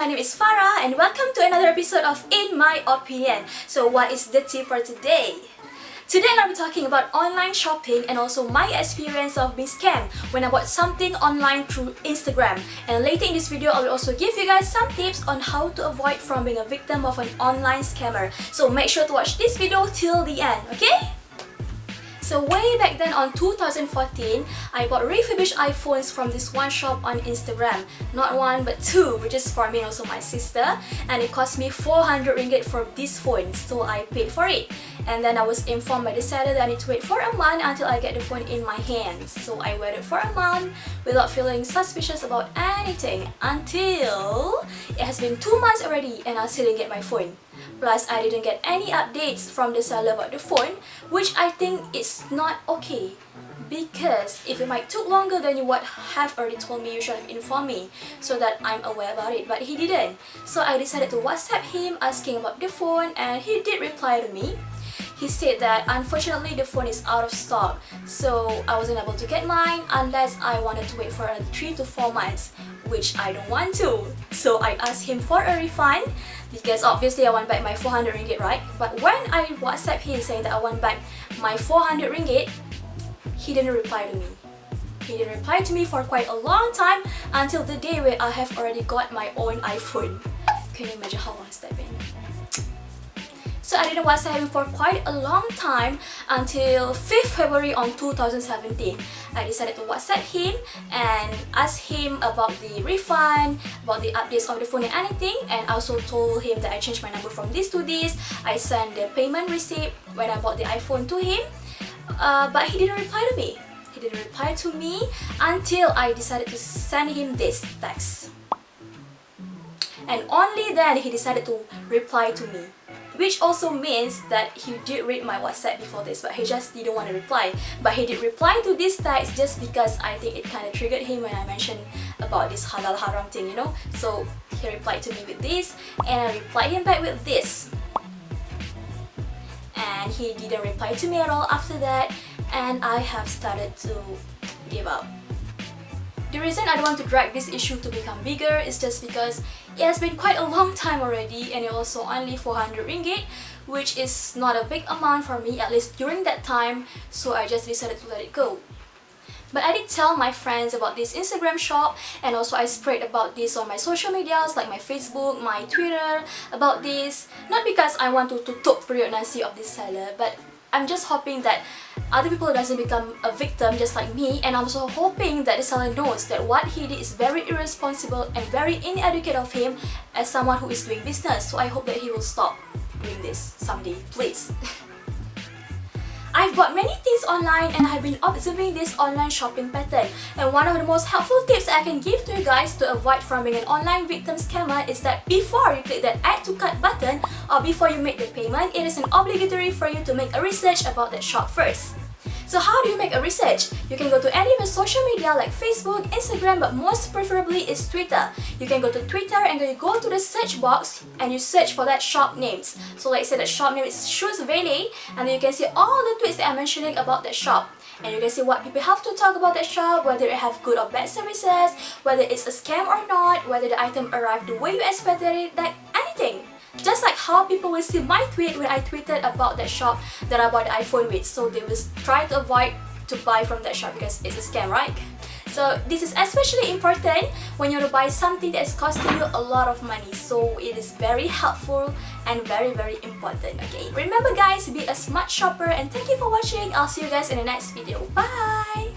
my name is Farah and welcome to another episode of In My Opinion. So what is the tip for today? Today I'm going to be talking about online shopping and also my experience of being scammed when I bought something online through Instagram. And later in this video I will also give you guys some tips on how to avoid from being a victim of an online scammer. So make sure to watch this video till the end, okay? So way back then on 2014, I bought refurbished iPhones from this one shop on Instagram. Not one but two, which is for me and also my sister. And it cost me 400 ringgit for this phone, so I paid for it. And then I was informed by the seller that I need to wait for a month until I get the phone in my hands. So I waited for a month without feeling suspicious about anything until it has been 2 months already and I still didn't get my phone. Plus, I didn't get any updates from the seller about the phone, which I think is not okay. Because if it might took longer than you would have already told me, you should have informed me so that I'm aware about it, but he didn't. So I decided to WhatsApp him asking about the phone and he did reply to me. He said that unfortunately the phone is out of stock, so I wasn't able to get mine unless I wanted to wait for 3 to 4 months, which I don't want to. So I asked him for a refund because obviously I want back my 400 ringgit, right? But when I WhatsApp him saying that I want back my 400 ringgit, he didn't reply to me. He didn't reply to me for quite a long time until the day where I have already got my own iPhone. Can you imagine how long has that been? So I didn't WhatsApp him for quite a long time until 5th February on 2017. I decided to WhatsApp him and ask him about the refund, about the updates of the phone and anything, and I also told him that I changed my number from this to this. I sent the payment receipt when I bought the iPhone to him, but he didn't reply to me. He didn't reply to me until I decided to send him this text. And only then he decided to reply to me. Which also means that he did read my WhatsApp before this, but he just didn't want to reply. But he did reply to this text just because I think it kind of triggered him when I mentioned about this halal haram thing, you know. So he replied to me with this, and I replied him back with this. And he didn't reply to me at all after that, and I have started to give up. The reason I don't want to drag this issue to become bigger is just because it has been quite a long time already and it also only 400 ringgit, which is not a big amount for me, at least during that time, so I just decided to let it go. But I did tell my friends about this Instagram shop, and also I spread about this on my social medias like my Facebook, my Twitter, about this. Not because I want to tutup period nasi of this seller, but I'm just hoping that other people doesn't become a victim just like me, and I'm also hoping that the seller knows that what he did is very irresponsible and very inadequate of him as someone who is doing business. So I hope that he will stop doing this someday, please. I've bought many things online and I've been observing this online shopping pattern, and one of the most helpful tips I can give to you guys to avoid from being an online victim scammer is that before you click the add to cart button or before you make the payment, it is obligatory for you to make a research about that shop first. So how do you make a research? You can go to any of the social media like Facebook, Instagram, but most preferably is Twitter. You can go to Twitter and then you go to the search box and you search for that shop names. So like say the shop name is Shoes Valley, and then you can see all the tweets that I'm mentioning about that shop. And you can see what people have to talk about that shop, whether it have good or bad services, whether it's a scam or not, whether the item arrived the way you expected it, like anything. Just like how people will see my tweet when I tweeted about that shop that I bought the iPhone with, so they will try to avoid to buy from that shop because it's a scam, right? So this is especially important when you want to buy something that is costing you a lot of money, so it is very helpful and very important, okay? Remember guys, be a smart shopper, and thank you for watching. I'll see you guys in the next video. Bye!